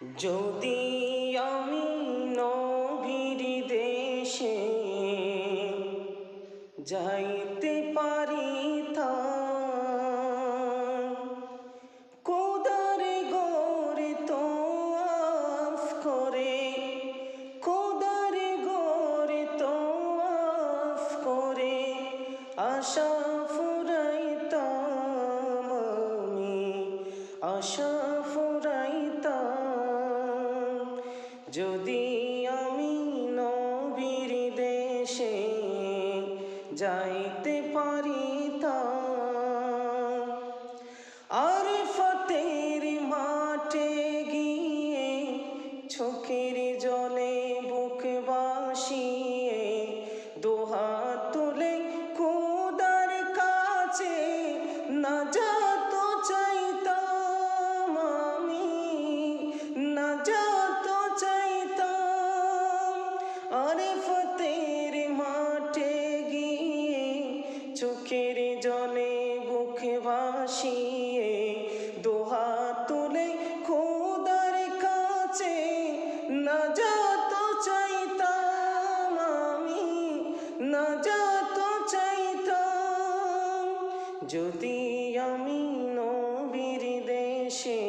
যদি আমি নবীর দেশে যাইতে পারিতাম, খোদার ঘরে তওয়াফ করে, খোদার ঘরে তওয়াফ করে আশা ফুরাইতাম আমি, আশা ফুরাইতাম। যদি আমি নবীর দেশে যাইতে পারিতাম, আরফাতের মাঠে গিয়ে চোখের জলে বুক ভাসিয়ে দুহাত তুলে খোদার কাছে নাজাত চাইতাম আমি, নাজাত চাইতাম। আরফাতের মাঠে গিয়ে চোখের জলে বুক ভাসিয়ে দুহাত তুলে খোদার কাছে নাজাত চাইতাম আমি, নাজাত চাইতাম। যদি আমি নবীর দেশে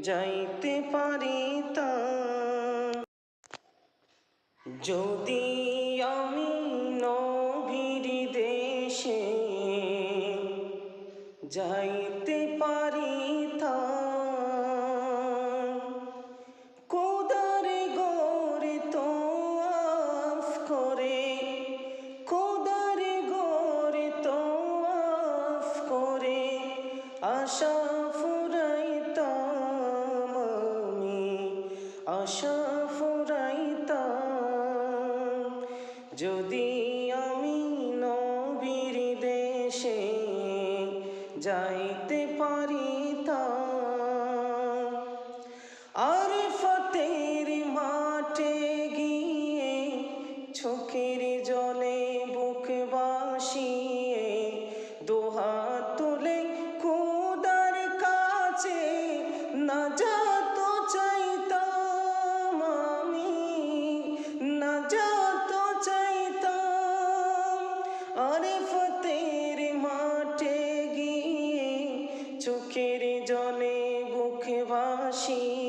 যাইতে পারিতাম, যদি আমি নবীর দেশে যাইতে পারিতাম, খোদার ঘরে তওয়াফ করে, খোদার ঘরে তওয়াফ করে আশা ফুরাইতাম আমি, আশা ফুরাইতাম। যদি আমি নবীর দেশে যাইতে পারিতাম, আরফাতের মাঠে গিয়ে চোখের জলে বুক ভাসিয়ে দুহাত তুলে খোদার কাছে নাজাত চাইতাম আমি, নাজাত চাইতাম। আরফাতের মাঠে গিয়ে চোখের জলে বুক ভাসিয়ে